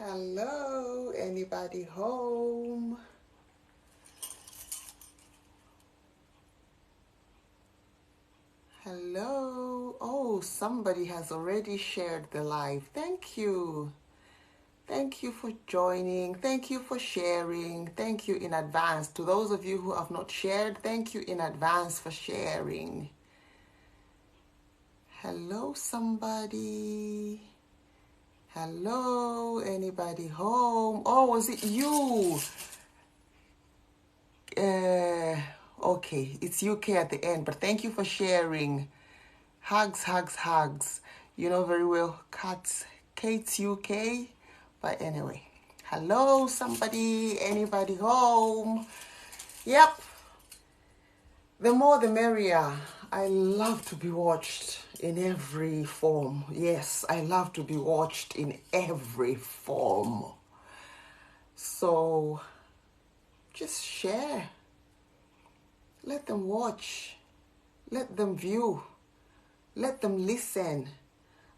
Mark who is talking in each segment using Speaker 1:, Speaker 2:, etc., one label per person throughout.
Speaker 1: Hello, anybody home? Hello. Oh, somebody has already shared the live. Thank you. Thank you for joining. Thank you for sharing. Thank you in advance. To those of you who have not shared, thank you in advance for sharing. Hello, somebody. Hello, anybody home? Oh, was it you? Okay, it's UK at the end, but thank you for sharing. Hugs, hugs, hugs. You know very well, Kate's UK. But anyway, hello, somebody, anybody home? Yep, the more the merrier. I love to be watched in every form. Yes, I love to be watched in every form. So just share. Let them watch. Let them view. Let them listen.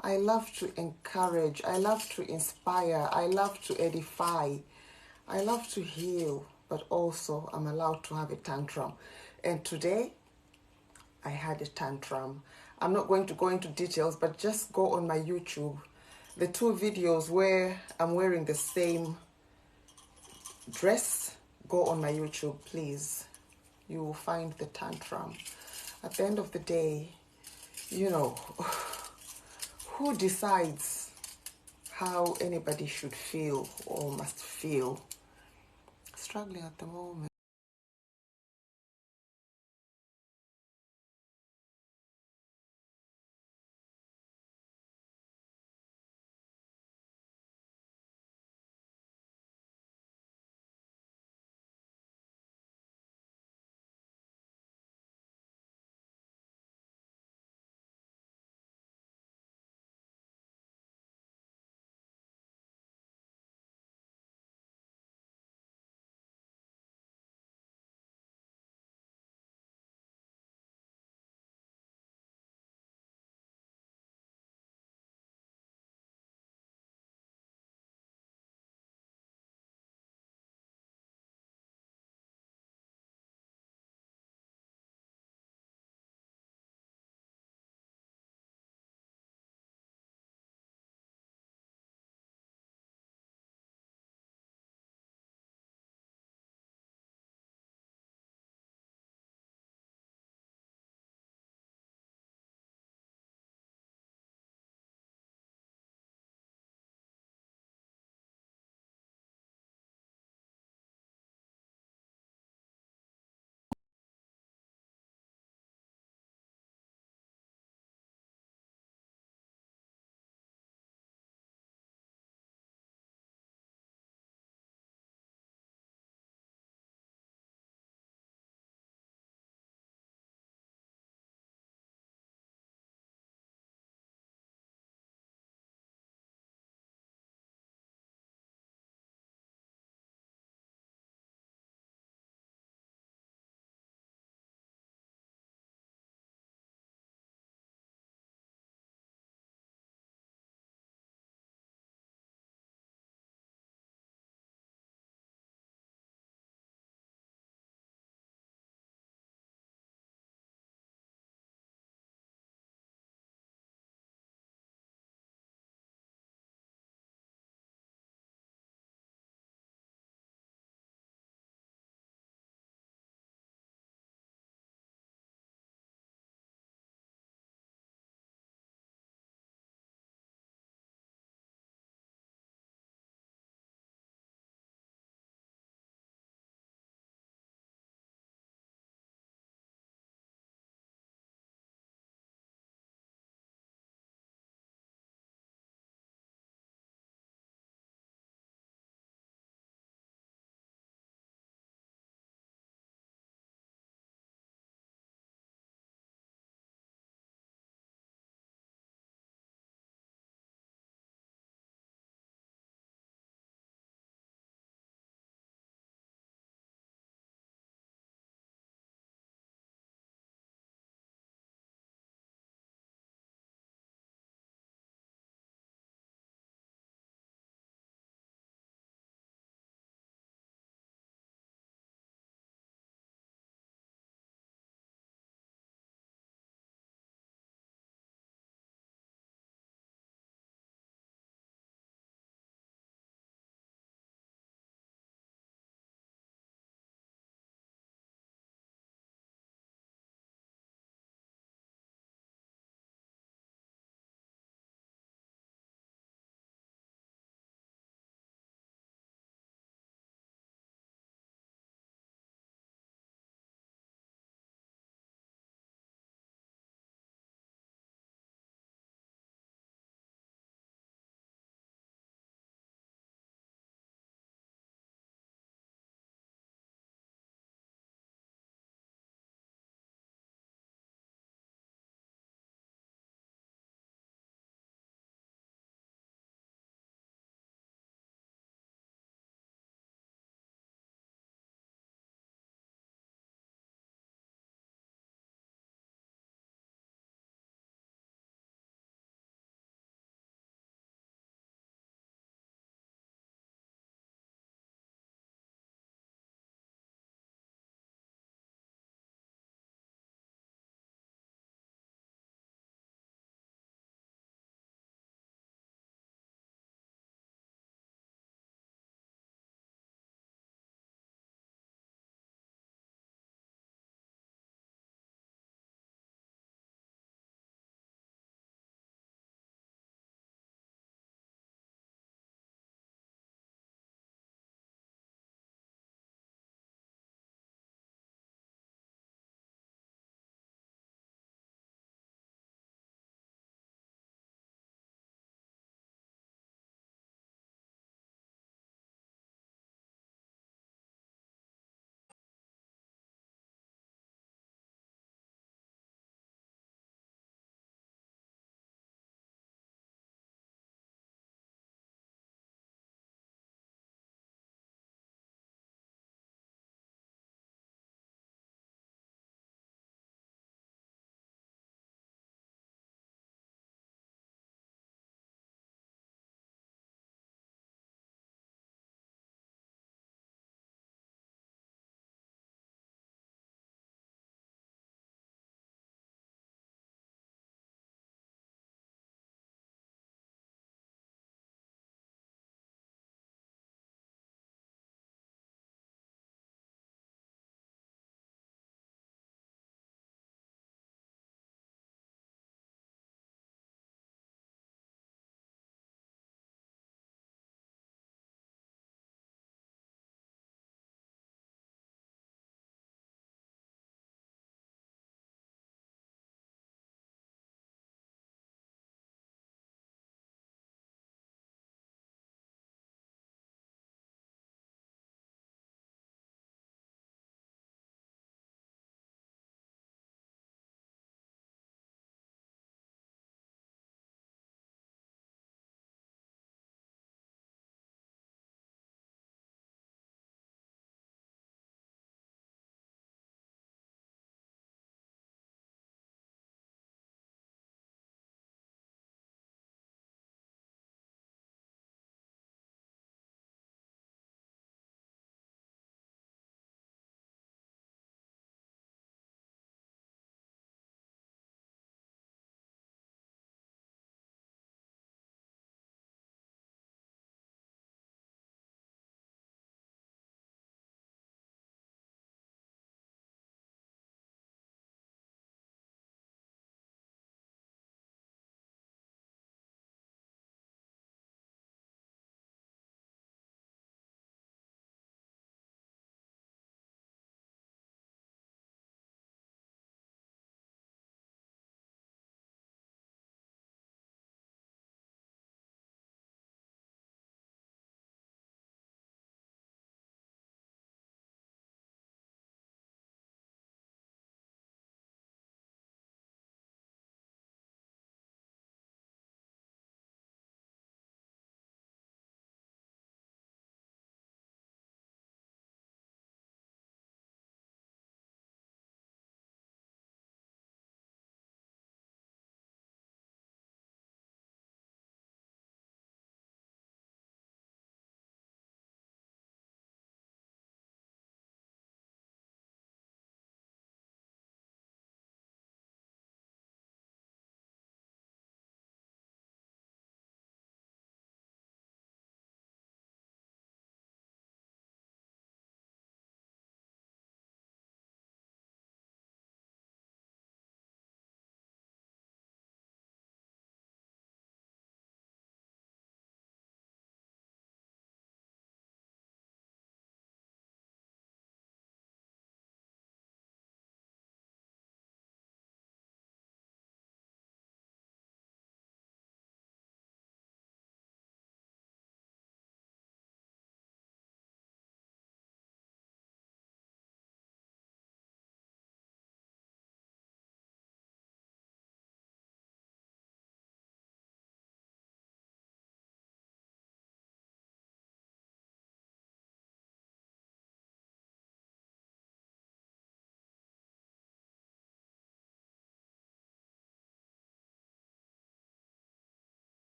Speaker 1: I love to encourage. I love to inspire. I love to edify. I love to heal, but also I'm allowed to have a tantrum. And today, I had a tantrum. I'm not going to go into details, but just go on my YouTube. The two videos where I'm wearing the same dress, go on my YouTube, please. You will find the tantrum. At the end of the day, you know, who decides how anybody should feel or must feel? Struggling at the moment.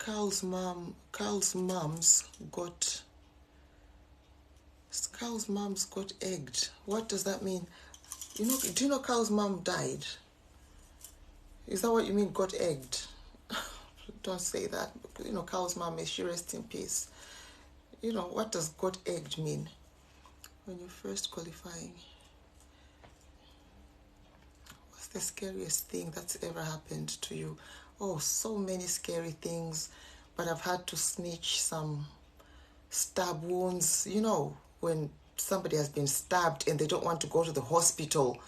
Speaker 1: Carl's mom's got egged. What does that mean? Do you know Carl's mom died? Is that what you mean, got egged? Don't say that. Carl's mom, may she rest in peace. What does got egged mean? When you're first qualifying. What's the scariest thing that's ever happened to you? Oh, so many scary things. But I've had to snitch some stab wounds. When somebody has been stabbed and they don't want to go to the hospital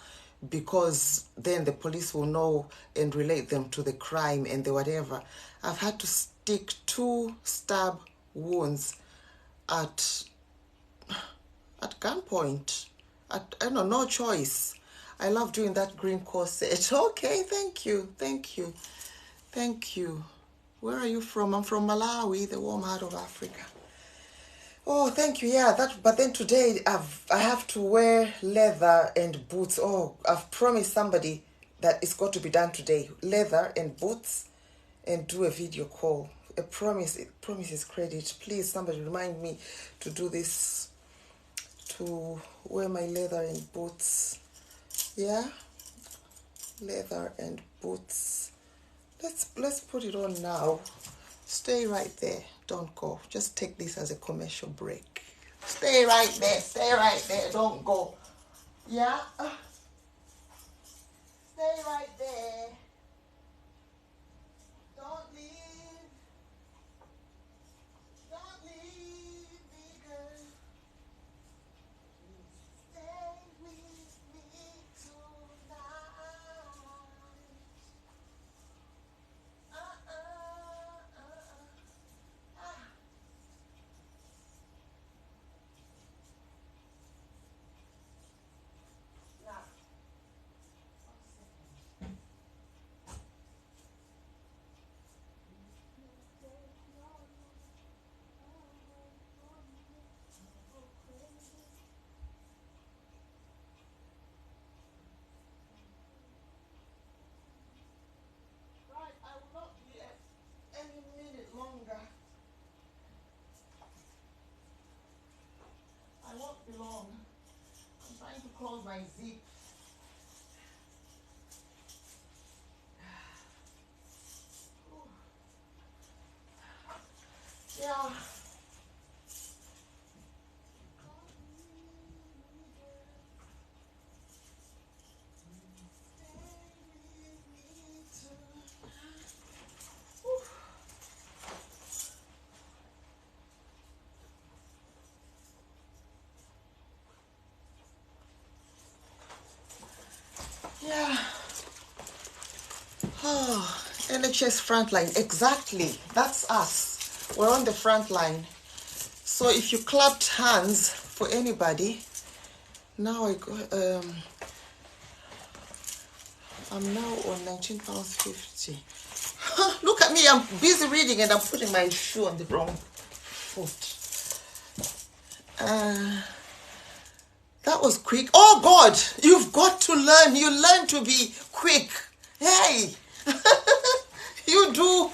Speaker 1: because then the police will know and relate them to the crime and the whatever. I've had to stick 2 stab wounds at gunpoint. No choice. I love doing that green corset. Okay, thank you. Where are you from? I'm from Malawi, the warm heart of Africa. Oh, thank you. Yeah, but then today I have to wear leather and boots. Oh, I've promised somebody that it's got to be done today. Leather and boots and do a video call. A promise. Promise is credit. Please, somebody remind me to do this, to wear my leather and boots. Yeah, leather and boots. Let's put it on now. Stay right there. Don't go. Just take this as a commercial break. Stay right there. Don't go. Yeah? Stay right there. Don't leave. Don't leave me, girl. Stay with me tonight. Long. I'm trying to close my zip. Yeah. Yeah. Oh, NHS frontline. Exactly. That's us. We're on the front line. So if you clapped hands for anybody, now I'm now on £19.50. Look at me. I'm busy reading and I'm putting my shoe on the wrong foot. That was quick. Oh God, you've got to learn. You learn to be quick. Hey, you do.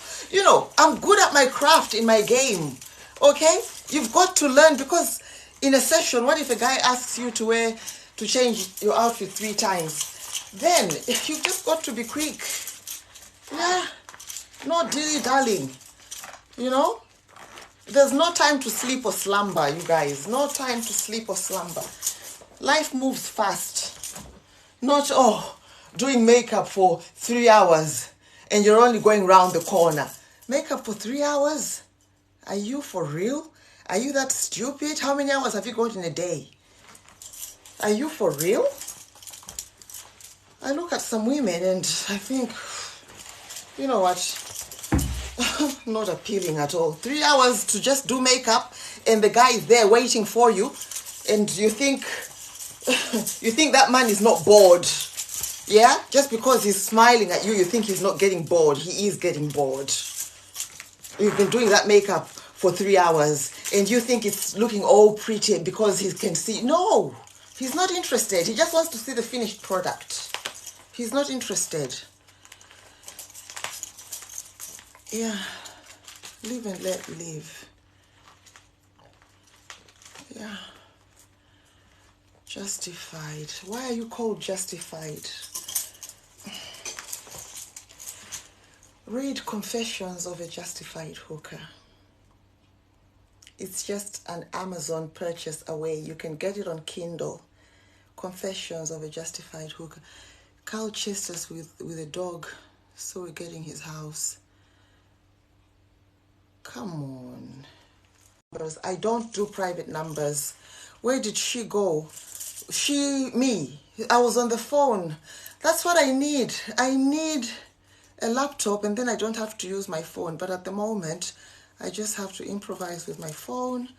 Speaker 1: I'm good at my craft in my game. Okay, you've got to learn, because in a session, what if a guy asks you to change your outfit 3 times? Then you've just got to be quick. Yeah, no dilly-dallying. There's no time to sleep or slumber, you guys. No time to sleep or slumber. Life moves fast. Not, doing makeup for 3 hours and you're only going round the corner. Makeup for 3 hours? Are you for real? Are you that stupid? How many hours have you got in a day? Are you for real? I look at some women and I think, you know what? Not appealing at all. 3 hours to just do makeup and the guy is there waiting for you, and you think that man is not bored. Yeah? Just because he's smiling at you, you think he's not getting bored. He is getting bored. You've been doing that makeup for 3 hours and you think it's looking all pretty because he can see. No, he's not interested. He just wants to see the finished product. He's not interested. Yeah. Live and let live. Yeah. Justified. Why are you called justified? Read Confessions of a Justified Hooker. It's just an Amazon purchase away. You can get it on Kindle. Confessions of a Justified Hooker. Carl chased us with a dog, so we're getting his house. Come on. I don't do private numbers. Where did she go? Me. I was on the phone. That's what I need. I need a laptop, and then I don't have to use my phone. But at the moment, I just have to improvise with my phone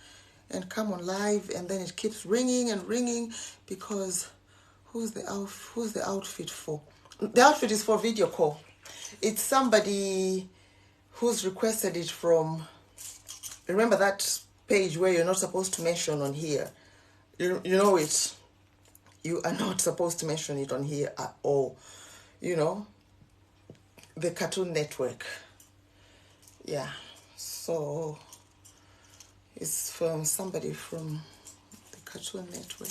Speaker 1: and come on live, and then it keeps ringing and ringing because who's the outfit for? The outfit is for video call. It's somebody who's requested it from, remember that page where you're not supposed to mention on here? You know it. You are not supposed to mention it on here at all. You know, the Cartoon Network. Yeah. So it's from somebody from the Cartoon Network.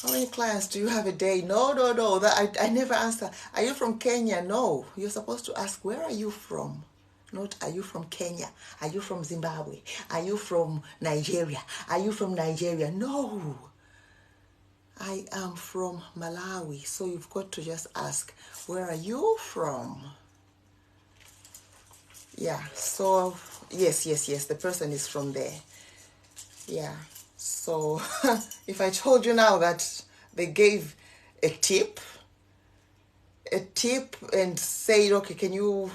Speaker 1: How many clients do you have a day? No. That I never answer. Are you from Kenya? No. You're supposed to ask, where are you from? Not, are you from Kenya? Are you from Zimbabwe? Are you from Nigeria? Are you from Nigeria? No. I am from Malawi. So you've got to just ask, where are you from? Yeah. So, yes. The person is from there. Yeah. So, if I told you now that they gave a tip and said, okay, can you...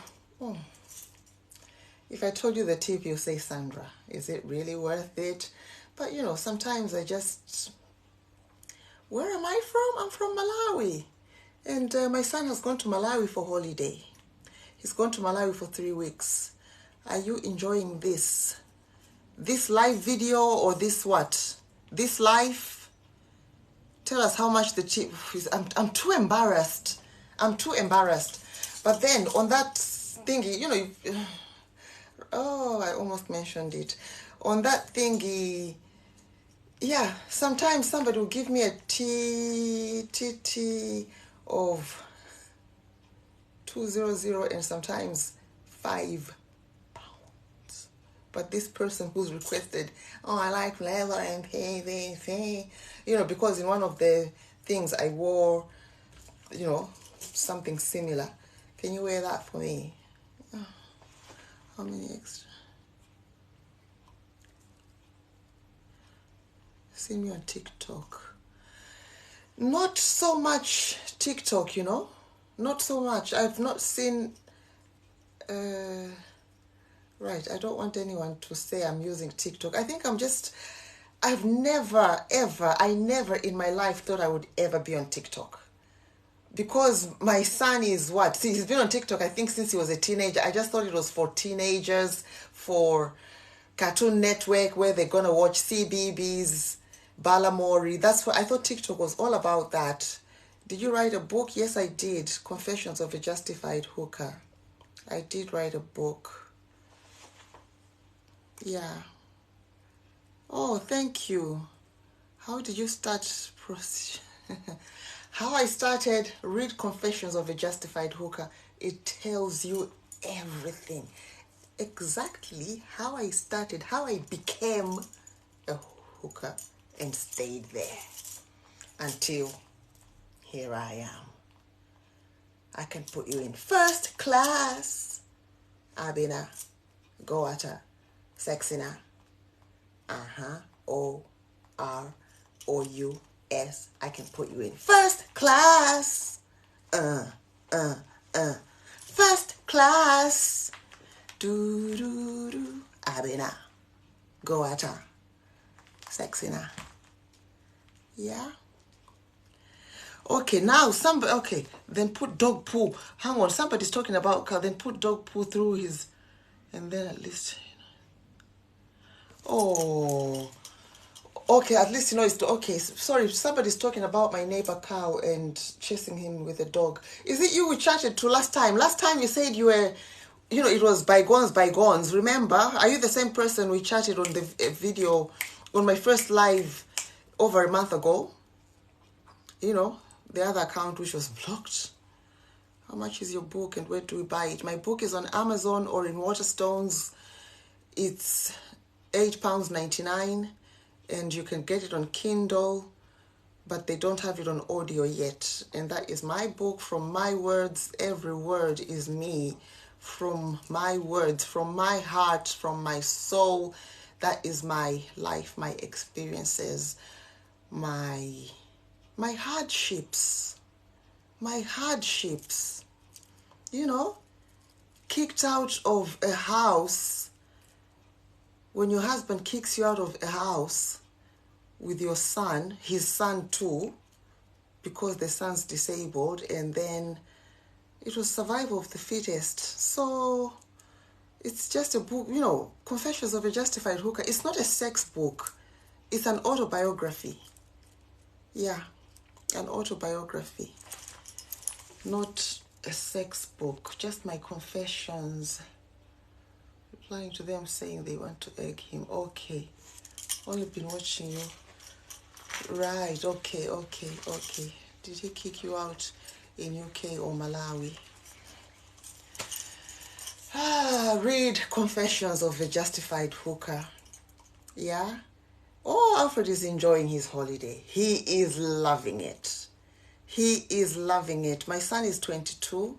Speaker 1: If I told you the tip, you say, Sandra, is it really worth it? But, you know, sometimes I just... Where am I from? I'm from Malawi. And my son has gone to Malawi for holiday. He's gone to Malawi for 3 weeks. Are you enjoying this? This live video or this what? This live? Tell us how much the tip is. I'm too embarrassed. But then on that thingy, you know... Oh, I almost mentioned it. On that thingy, yeah, sometimes somebody will give me a TTT of 200 and sometimes £5. But this person who's requested, oh, I like leather and pay, you know, because in one of the things I wore, you know, something similar. Can you wear that for me? Oh. How many extra? See me on TikTok. Not so much TikTok, you know. Not so much. I've not seen... right, I don't want anyone to say I'm using TikTok. I think I've never, ever, I never in my life thought I would ever be on TikTok. Because my son is what? See, he's been on TikTok, I think, since he was a teenager. I just thought it was for teenagers, for Cartoon Network, where they're going to watch CBeebies, Balamori. That's what I thought TikTok was all about that. Did you write a book? Yes, I did. Confessions of a Justified Hooker. I did write a book. Yeah. Oh, thank you. How did you start? How I started, read Confessions of a Justified Hooker. It tells you everything. Exactly how I started, how I became a hooker and stayed there until here I am. I can put you in first class. Abina, Goata, Sexina. OROUS. I can put you in first class. First class. Do. Abina. Goata. Sexina. Yeah. Okay, now somebody, okay, then put dog poo. Hang on, somebody's talking about car, then put dog poo through his, and then at least, oh, okay, at least you know it's, okay, sorry, somebody's talking about my neighbor cow and chasing him with a dog. Is it you we chatted to last time? Last time you said you were you know, it was bygones. Remember? Are you the same person we chatted on the video on my first live over a month ago? You know, the other account which was blocked. How much is your book and where do we buy it? My book is on Amazon or in Waterstones. It's £8.99 and you can get it on Kindle, but they don't have it on audio yet. And that is my book, From My Words. Every word is me. From my words, from my heart, from my soul. That is my life, my experiences, my hardships. My hardships. You know, kicked out of a house. When your husband kicks you out of a house with your son, his son too, because the son's disabled, and then it was survival of the fittest. So it's just a book, you know, Confessions of a Justified Hooker. It's not a sex book. It's an autobiography. Yeah, an autobiography. Not a sex book, just my confessions. Replying to them saying they want to egg him. Okay. Only been watching you. Right, okay. Did he kick you out in UK or Malawi? Read Confessions of a Justified Hooker. Yeah? Oh, Alfred is enjoying his holiday. He is loving it. He is loving it. My son is 22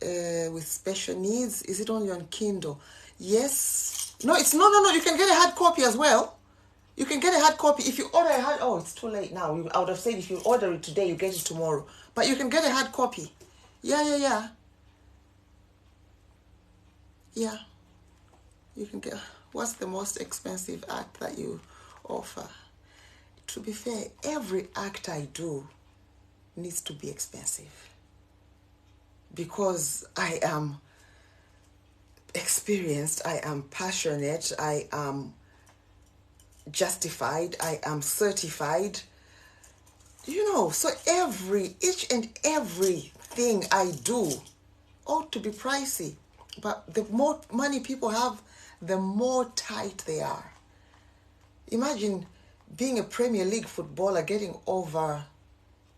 Speaker 1: with special needs. Is it only on Kindle? Yes. No, it's no. You can get a hard copy as well. You can get a hard copy. If you order a hard... Oh, it's too late now. I would have said if you order it today, you get it tomorrow. But you can get a hard copy. Yeah. Yeah. You can get... What's the most expensive act that you offer? To be fair, every act I do needs to be expensive. Because I am experienced, I am passionate, I am justified, I am certified. You know, so each and everything I do ought to be pricey. But the more money people have, the more tight they are. Imagine being a Premier League footballer getting over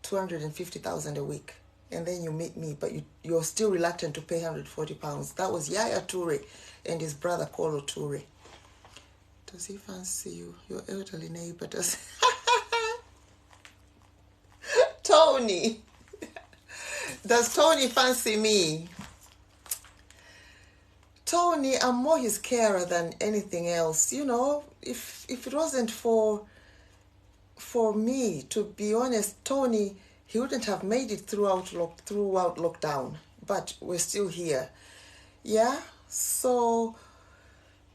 Speaker 1: 250,000 a week. And then you meet me, but you're still reluctant to pay £140. That was Yaya Toure and his brother Kolo Toure. Does he fancy you? Your elderly neighbor does. Tony. Does Tony fancy me? Tony, I'm more his carer than anything else. You know, if it wasn't for me, to be honest, Tony, he wouldn't have made it throughout lockdown. But we're still here. Yeah? So,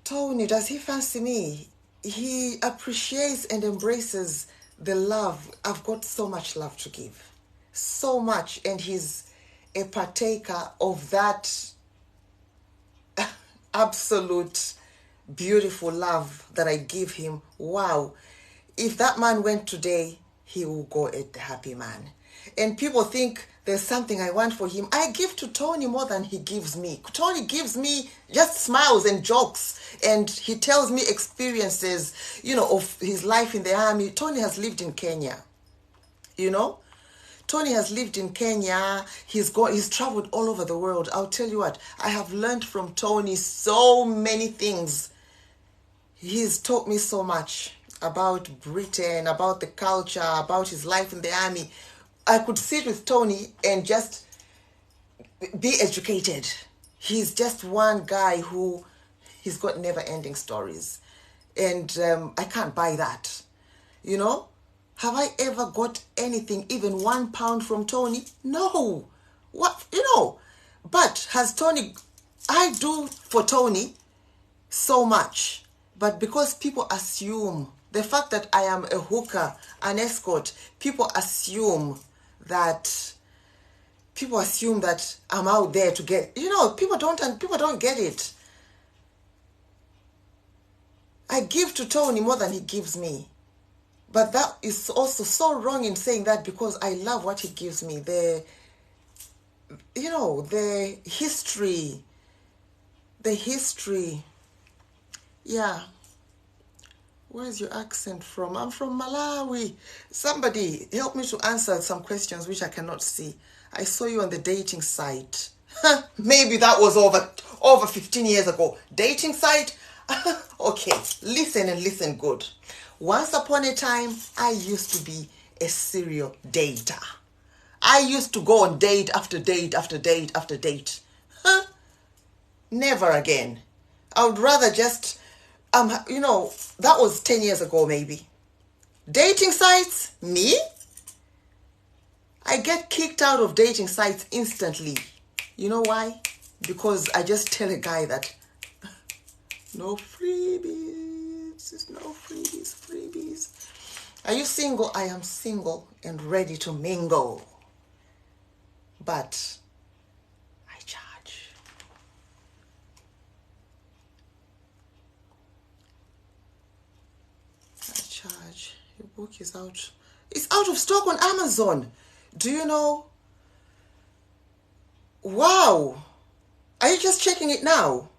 Speaker 1: Tony, does he fancy me? He appreciates and embraces the love. I've got so much love to give. So much. And he's a partaker of that absolute beautiful love that I give him. Wow. If that man went today, he will go a happy man. And people think there's something I want for him. I give to Tony more than he gives me. Tony gives me just smiles and jokes, and he tells me experiences, you know, of his life in the army. Tony has lived in Kenya, you know. Tony has lived in Kenya. He's traveled all over the world. I'll tell you what, I have learned from Tony so many things. He's taught me so much about Britain, about the culture, about his life in the army. I could sit with Tony and just be educated. He's just one guy who, he's got never-ending stories. And I can't buy that. You know? Have I ever got anything, even £1 from Tony? No. What, you know? But has Tony, I do for Tony so much. But because people assume, the fact that I am a hooker, an escort, people assume that I'm out there to get, you know, people don't get it. I give to Tony more than he gives me. But that is also so wrong in saying that, because I love what he gives me. The history, the history. Yeah. Where's your accent from? I'm from Malawi. Somebody help me to answer some questions which I cannot see. I saw you on the dating site. Maybe that was over 15 years ago. Dating site? Okay, listen and listen good. Once upon a time, I used to be a serial dater. I used to go on date after date after date after date. Never again. I would rather just, that was 10 years ago maybe. Dating sites, me? I get kicked out of dating sites instantly. You know why? Because I just tell a guy that no freebies, no freebies. Are you single? I am single and ready to mingle. But I charge. Your book is out. It's out of stock on Amazon. Do you know? Wow. Are you just checking it now?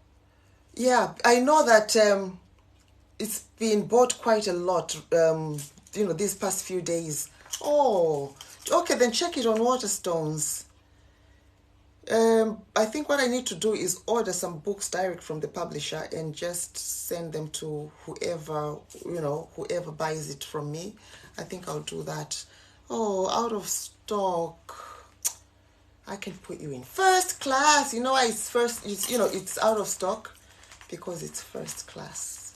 Speaker 1: Yeah, I know that it's been bought quite a lot, these past few days. Oh, okay, then check it on Waterstones. I think what I need to do is order some books direct from the publisher and just send them to whoever buys it from me. I think I'll do that. Oh, out of stock. I can put you in first class. You know why it's it's out of stock? Because it's first class.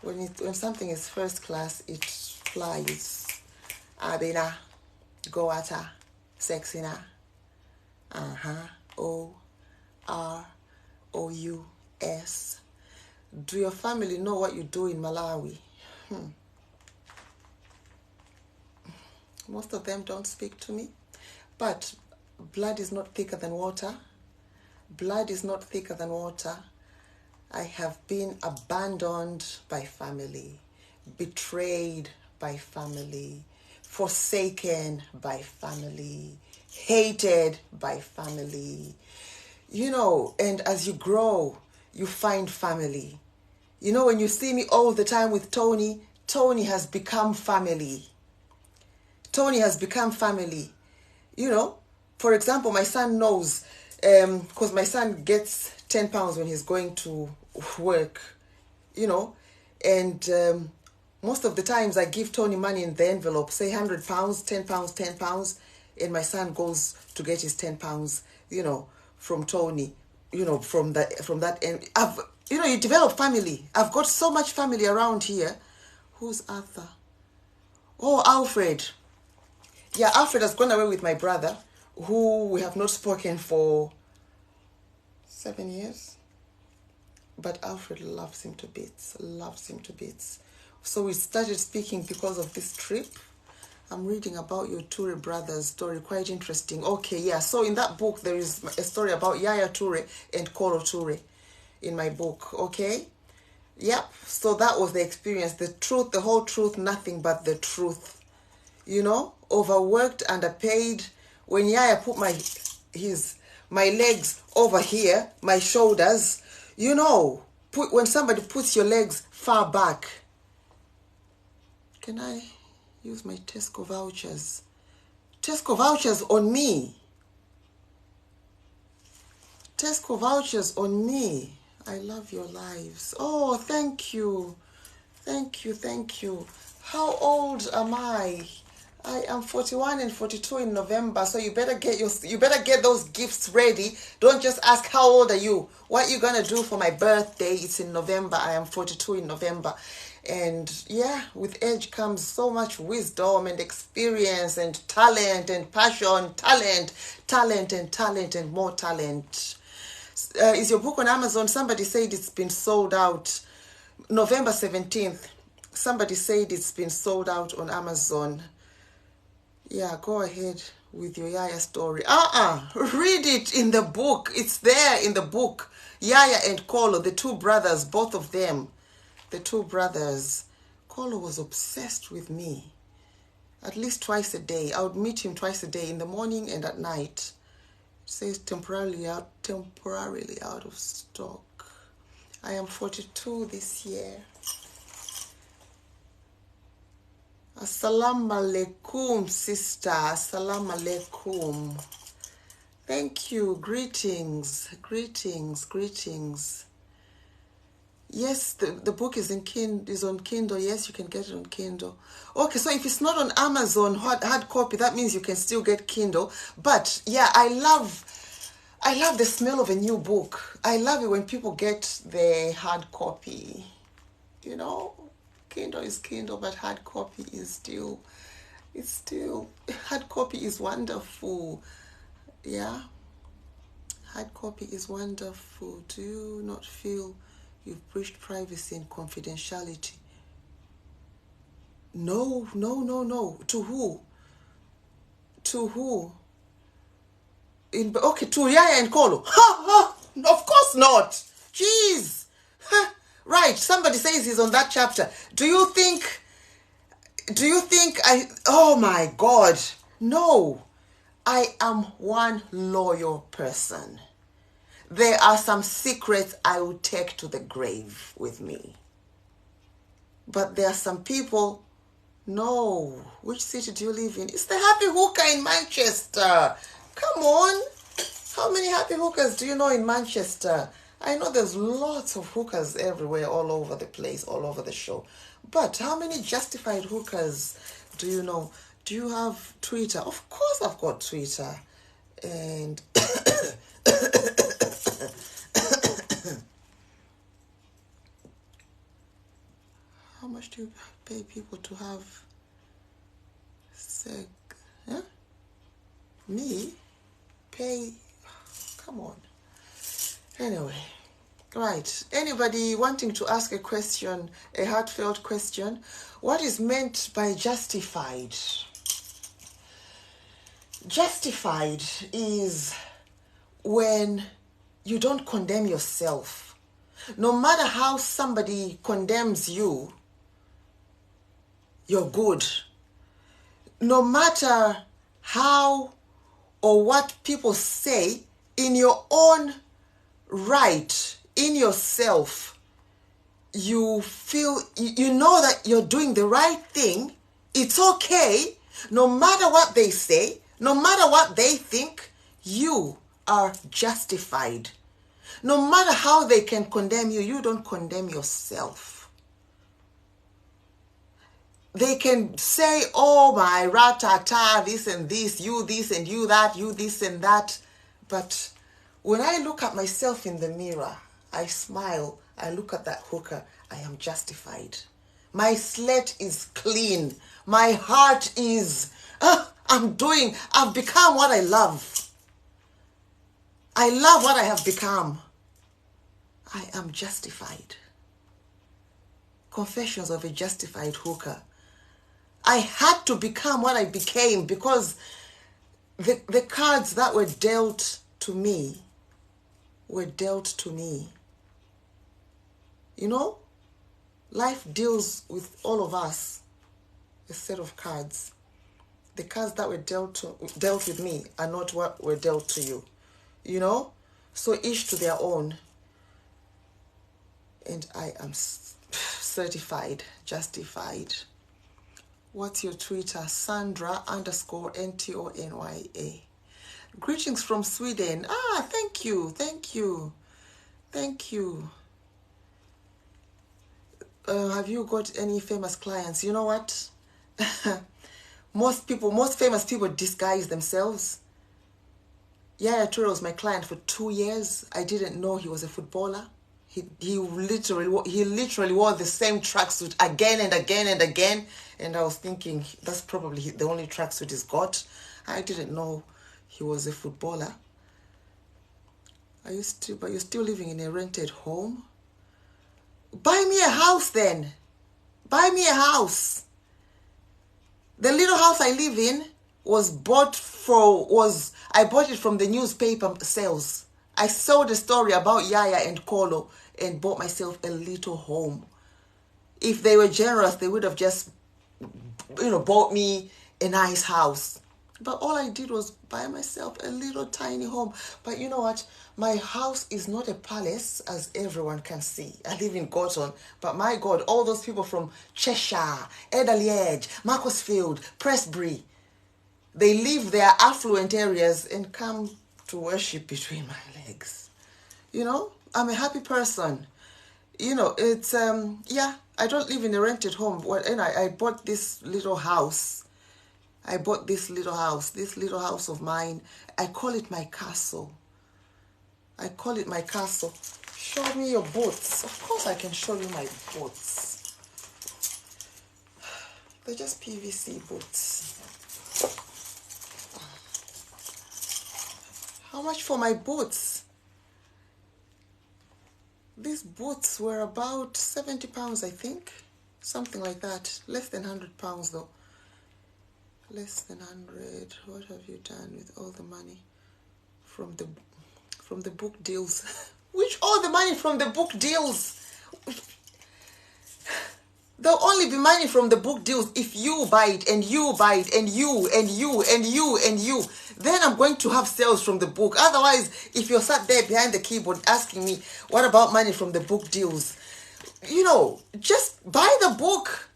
Speaker 1: When something is first class, it flies. Abina, goata, sexina. OROUS. Do your family know what you do in Malawi? Most of them don't speak to me. But blood is not thicker than water. Blood is not thicker than water. I have been abandoned by family, betrayed by family, forsaken by family, hated by family. And as you grow, you find family. When you see me all the time with Tony has become family. Tony has become family. For example, my son knows, because my son gets 10 pounds when he's going to work, and most of the times I give Tony money in the envelope, say 100 pounds, 10 pounds, 10 pounds, and my son goes to get his 10 pounds, from Tony, from that end. You develop family. I've got so much family around here. Who's Arthur? Oh, Alfred. Yeah, Alfred has gone away with my brother, who we have not spoken for 7 years. But Alfred loves him to bits, So we started speaking because of this trip. I'm reading about your Ture brothers story, quite interesting. Okay, yeah, so in that book, there is a story about Yaya Ture and Kolo Ture in my book, okay? Yep, so that was the experience, the truth, the whole truth, nothing but the truth. Overworked, underpaid. When Yaya put my legs over here, my shoulders, when somebody puts your legs far back. Can I use my Tesco vouchers? Tesco vouchers on me. Tesco vouchers on me. I love your lives. Oh, thank you. Thank you. How old am I? I am 41 and 42 in November, so you better get those gifts ready. Don't just ask how old are you. What you gonna do for my birthday? It's in November. I am 42 in November. And yeah, with age comes so much wisdom and experience and talent and passion, talent and more talent. Is your book on Amazon? Somebody said it's been sold out. November 17th. Somebody said it's been sold out on Amazon. Yeah, go ahead with your Yaya story. Read it in the book. It's there in the book. Yaya and Kolo, the two brothers, both of them. The two brothers. Kolo was obsessed with me. At least twice a day. I would meet him twice a day, in the morning and at night. It says temporarily out of stock. I am 42 this year. Assalamu alaikum, sister. Assalamu alaikum. Thank you. Greetings. Yes, the book is on Kindle. Yes, you can get it on Kindle. Okay, so if it's not on Amazon hard copy, that means you can still get Kindle. But yeah, I love the smell of a new book. I love it when people get the hard copy. You know, Kindle is Kindle, but hard copy is still hard copy is wonderful. Yeah, hard copy is wonderful. Do you not feel you've breached privacy and confidentiality? No. To who? To Yaya and Kolo. Of course not. Jeez. Right, somebody says he's on that chapter. Do you think oh my God. No. I am one loyal person. There are some secrets I will take to the grave with me. But there are some people, no. Which city do you live in? It's the Happy Hookah in Manchester. Come on. How many Happy Hookahs do you know in Manchester? I know there's lots of hookahs everywhere, all over the place, all over the show. But how many justified hookahs do you know? Do you have Twitter? Of course I've got Twitter. And how much do you pay people to have sex? Huh? Me? Pay? Come on. Anyway, right. Anybody wanting to ask a question, a heartfelt question? What is meant by justified? Justified is when you don't condemn yourself. No matter how somebody condemns you, you're good. No matter how or what people say, in your own right, in yourself, you feel, you know that you're doing the right thing. It's okay. No matter what they say, no matter what they think, you are justified. No matter how they can condemn you, you don't condemn yourself. They can say, oh my ratata, this and this, you this and you that, you this and that. But when I look at myself in the mirror, I smile, I look at that hookah, I am justified. My slate is clean. My heart is, I've become what I love. I love what I have become. I am justified. Confessions of a Justified Hooker. I had to become what I became because the cards that were dealt to me were dealt to me. You know, life deals with all of us a set of cards. The cards that were dealt with me are not what were dealt to you. You know, so each to their own. And I am certified, justified. What's your Twitter? Sandra_NTONYA. Greetings from Sweden. Thank you. Have you got any famous clients? You know what? Most famous people disguise themselves. Yaya Toure was my client for 2 years. I didn't know he was a footballer. He literally wore the same tracksuit again and again and again. And I was thinking, that's probably the only tracksuit he's got. I didn't know he was a footballer. But you're still living in a rented home? Buy me a house then. Buy me a house. The little house I live in I bought it from the newspaper sales. I saw the story about Yaya and Kolo and bought myself a little home. If they were generous, they would have just, bought me a nice house. But all I did was buy myself a little tiny home. But you know what? My house is not a palace, as everyone can see. I live in Gorton. But my God, all those people from Cheshire, Ederley Edge, Macclesfield, Prestbury, they leave their affluent areas and come to worship between my legs. You know, I'm a happy person. You know, it's, yeah, I don't live in a rented home. And I bought this little house. I bought this little house of mine. I call it my castle. I call it my castle. Show me your boots. Of course I can show you my boots. They're just PVC boots. How much for my boots? These boots were about £70, I think. Something like that. Less than £100 though. Less than 100. What have you done with all the money from the book deals? Which all the money from the book deals? There'll only be money from the book deals if you buy it and you buy it and you and you and you and you. Then I'm going to have sales from the book. Otherwise, if you're sat there behind the keyboard asking me, what about money from the book deals? You know, just buy the book.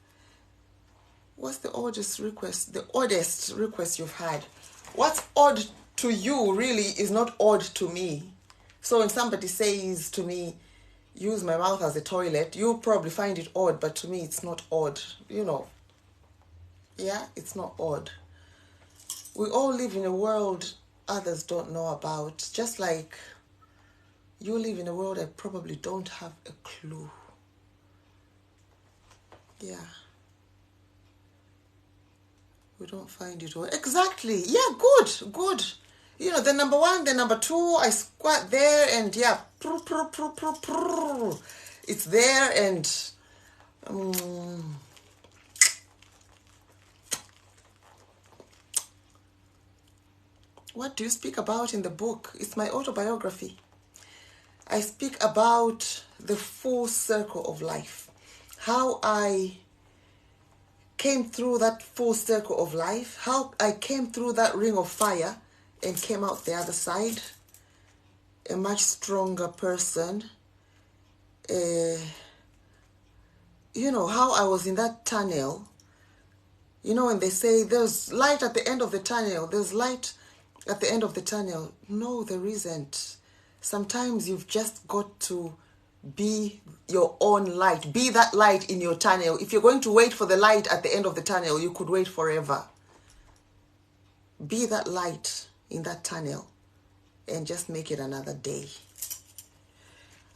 Speaker 1: What's the oddest request you've had? What's odd to you really is not odd to me. So when somebody says to me, use my mouth as a toilet, you'll probably find it odd, but to me it's not odd. You know, yeah, it's not odd. We all live in a world others don't know about. Just like you live in a world I probably don't have a clue. Yeah. We don't find it all. Exactly. Yeah, good. You know, the number one, the number two, I squat there and yeah, it's there and what do you speak about in the book? It's my autobiography. I speak about the full circle of life. How I came through that full circle of life, how I came through that ring of fire and came out the other side a much stronger person. You know, how I was in that tunnel. You know, when they say there's light at the end of the tunnel, there's light at the end of the tunnel. No, there isn't. Sometimes you've just got to be your own light. Be that light in your tunnel. If you're going to wait for the light at the end of the tunnel, you could wait forever. Be that light in that tunnel and just make it another day.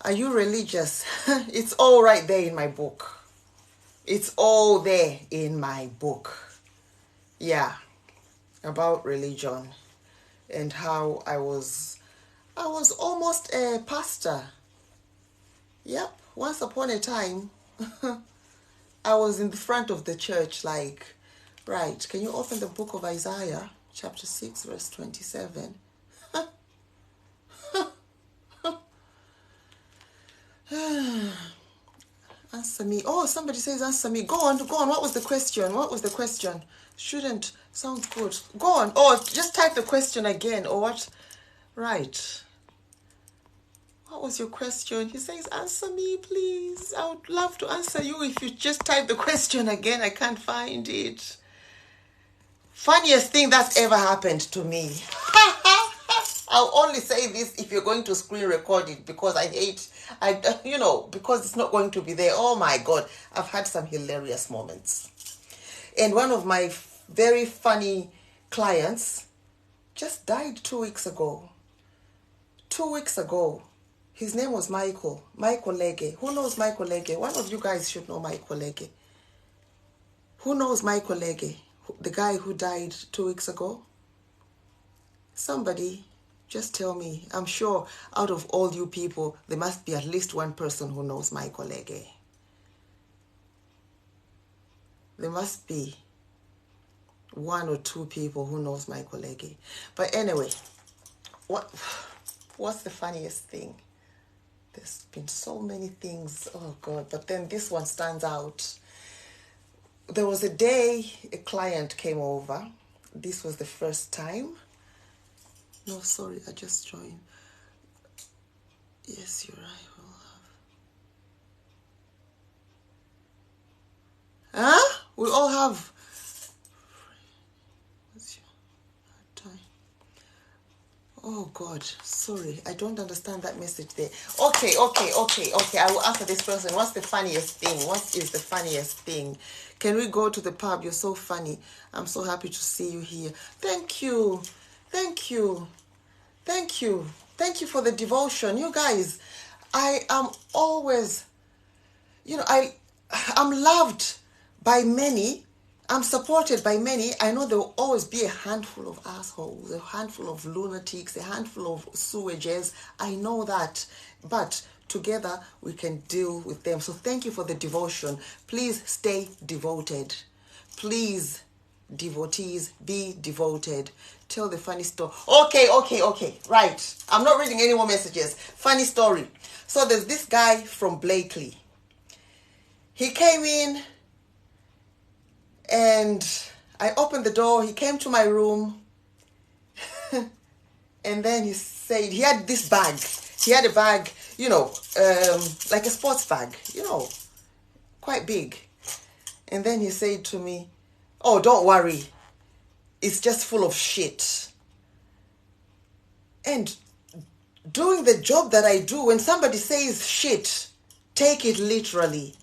Speaker 1: Are you religious? It's all right there in my book. It's all there in my book. Yeah, about religion and how I was almost a pastor. Yep, once upon a time, I was in the front of the church like, right, can you open the book of Isaiah, chapter 6, verse 27? Answer me. Oh, somebody says answer me. Go on. What was the question? Shouldn't. Sounds good. Go on. Oh, just type the question again or what? Right. What was your question? He says, answer me, please. I would love to answer you if you just type the question again. I can't find it. Funniest thing that's ever happened to me. I'll only say this if you're going to screen record it because because it's not going to be there. Oh my God, I've had some hilarious moments. And one of my very funny clients just died 2 weeks ago. 2 weeks ago. His name was Michael Lege. Who knows Michael Lege? One of you guys should know Michael Lege. Who knows Michael Lege? The guy who died 2 weeks ago? Somebody, just tell me. I'm sure out of all you people, there must be at least one person who knows Michael Lege. There must be 1 or 2 people who knows Michael Lege. But anyway, what's the funniest thing? There's been so many things, oh God, but then this one stands out. There was a day a client came over. this was the first time. No, sorry, I just joined. Yes, you're right. We'll have. Huh? We all have. What's your time? Oh God, sorry, I don't understand that message there. Okay. I will answer this person. What's the funniest thing? What is the funniest thing? Can we go to the pub? You're so funny. I'm so happy to see you here. Thank you. Thank you. Thank you. Thank you for the devotion. You guys, I am always, I'm loved by many. I'm supported by many. I know there will always be a handful of assholes, a handful of lunatics, a handful of sewages. I know that. But together we can deal with them. So thank you for the devotion. Please stay devoted. Please, devotees, be devoted. Tell the funny story. Okay. Right. I'm not reading any more messages. Funny story. So there's this guy from Blakely. He came in and I opened the door. He came to my room. And then he said, he had this bag. He had a bag, like a sports bag, quite big. And then he said to me, oh, don't worry. It's just full of shit. And doing the job that I do, when somebody says shit, take it literally.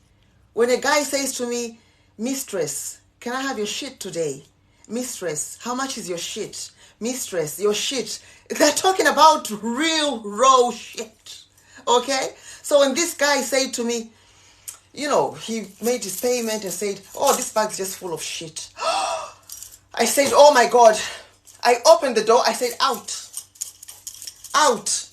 Speaker 1: When a guy says to me, mistress, can I have your shit today? Mistress, how much is your shit? Mistress, your shit. They're talking about real, raw shit. Okay? So when this guy said to me, he made his payment and said, oh, this bag's just full of shit. I said, oh my God. I opened the door. I said, out. Out.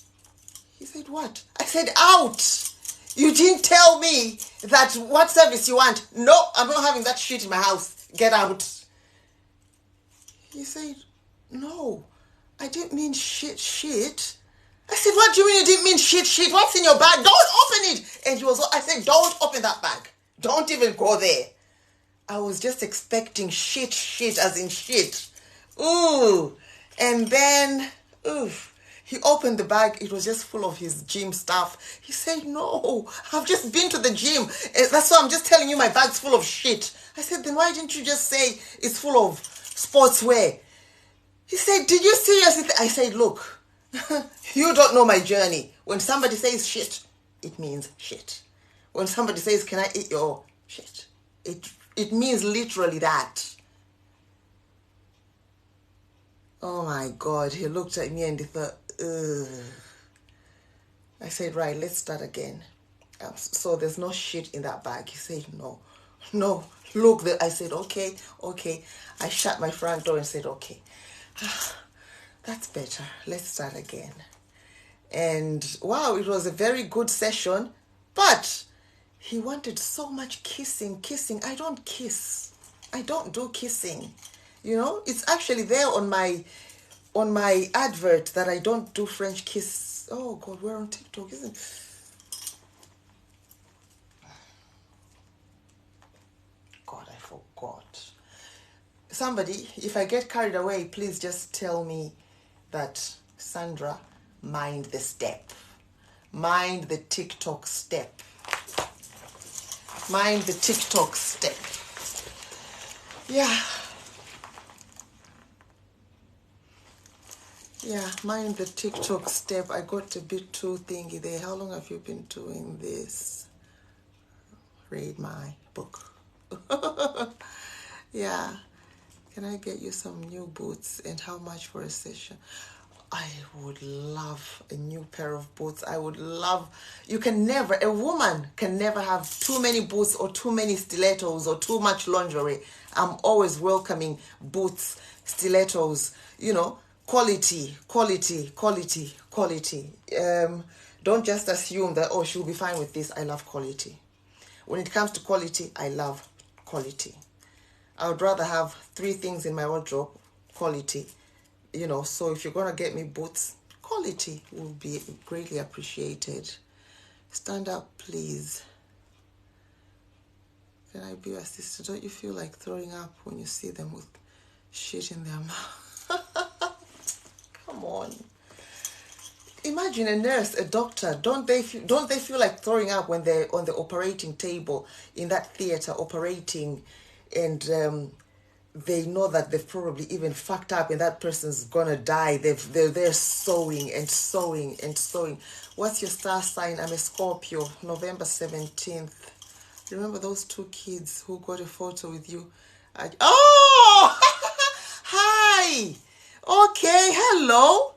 Speaker 1: He said, what? I said, out. You didn't tell me that what service you want. No, I'm not having that shit in my house. Get out. He said, no, I didn't mean shit. I said, what do you mean you didn't mean shit? What's in your bag? Don't open it. And I said, don't open that bag. Don't even go there. I was just expecting shit as in shit. Ooh. And then, he opened the bag. It was just full of his gym stuff. He said, no, I've just been to the gym. That's why I'm just telling you my bag's full of shit. I said, then why didn't you just say it's full of sportswear? He said, did you seriously? I said, look, you don't know my journey. When somebody says shit, it means shit. When somebody says, can I eat your shit? It means literally that. Oh my God, he looked at me and he thought, ugh. I said, right, let's start again. So there's no shit in that bag. He said, no, look. I said, okay. I shut my front door and said, okay, that's better. Let's start again. And wow, it was a very good session, but he wanted so much kissing. I don't kiss. I don't do kissing. It's actually there on my advert that I don't do French kiss. Oh God, we're on TikTok, isn't it? God, I forgot. Somebody, if I get carried away, please just tell me that, Sandra, mind the step. Mind the TikTok step. Mind the TikTok step. Yeah, mind the TikTok step. I got a bit too thingy there. How long have you been doing this? Read my book. Yeah. Can I get you some new boots and how much for a session? I would love a new pair of boots. I would love, a woman can never have too many boots or too many stilettos or too much lingerie. I'm always welcoming boots, stilettos, quality. Don't just assume that, oh, she'll be fine with this. I love quality. When it comes to quality, I love quality. I would rather have 3 things in my wardrobe, quality. So if you're going to get me boots, quality will be greatly appreciated. Stand up, please. Can I be your assistant? Don't you feel like throwing up when you see them with shit in their mouth. Come on. Imagine a nurse, a doctor. Don't they feel like throwing up when they're on the operating table in that theater operating, and they know that they've probably even fucked up and that person's gonna die. They're sewing and sewing and sewing. What's your star sign? I'm a Scorpio, November 17th. Remember those two kids who got a photo with you? Oh! Hi! Okay, hello.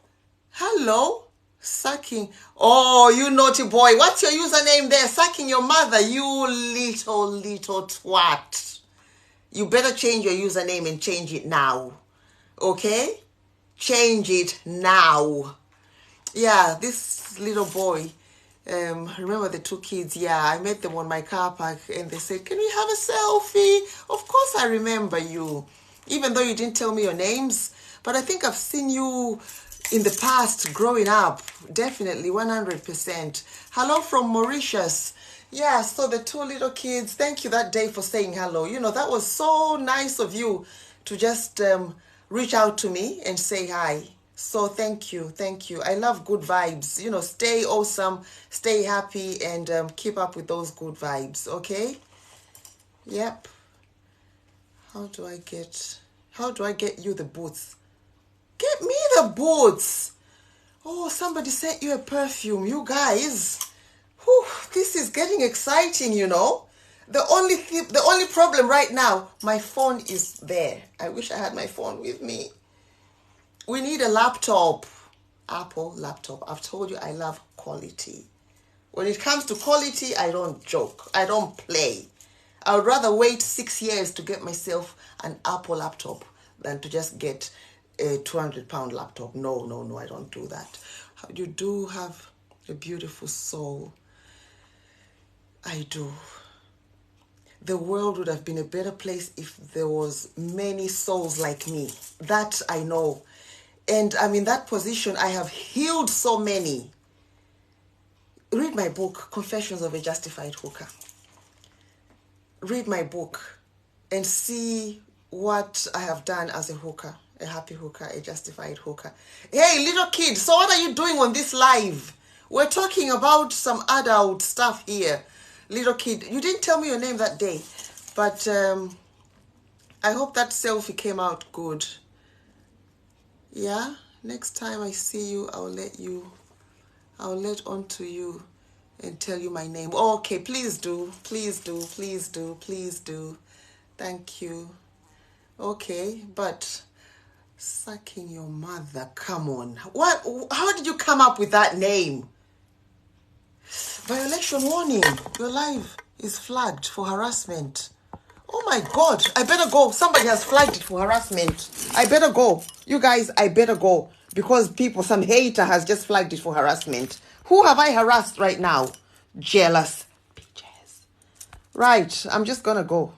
Speaker 1: Hello. Sucking. Oh, you naughty boy. What's your username there? Sucking your mother, you little twat. You better change your username and change it now. Okay? Change it now. Yeah, this little boy, remember the two kids? Yeah, I met them on my car park and they said, can we have a selfie? Of course I remember you. Even though you didn't tell me your names. But I think I've seen you in the past growing up. Definitely, 100%. Hello from Mauritius. Yeah, so the two little kids, thank you that day for saying hello. You know, that was so nice of you to just reach out to me and say hi. So thank you. I love good vibes. You know, stay awesome, stay happy, and keep up with those good vibes, okay? Yep. How do I get you the boots? Get me the boots. Oh, somebody sent you a perfume. You guys. Whew, this is getting exciting, you know. The only problem right now, my phone is there. I wish I had my phone with me. We need a laptop. Apple laptop. I've told you I love quality. When it comes to quality, I don't joke. I don't play. I would rather wait 6 years to get myself an Apple laptop than to just get a 200-pound laptop. No, I don't do that. You do have a beautiful soul. I do. The world would have been a better place if there was many souls like me. That I know. And I'm in that position. I have healed so many. Read my book, Confessions of a Justified Hooker. Read my book and see what I have done as a hooker, a happy hooker, a justified hooker. Hey, little kid, so what are you doing on this live? We're talking about some adult stuff here. Little kid, you didn't tell me your name that day, but I hope that selfie came out good. Yeah, next time I see you, I'll let on to you and tell you my name. Oh, okay, please do. Thank you. Okay, but sucking your mother, come on. What? How did you come up with that name? Violation warning. Your live is flagged for harassment. Oh my God, I better go. Somebody has flagged it for harassment. I better go. You guys, I better go. Because some hater has just flagged it for harassment. Who have I harassed right now? Jealous bitches. Right, I'm just gonna go.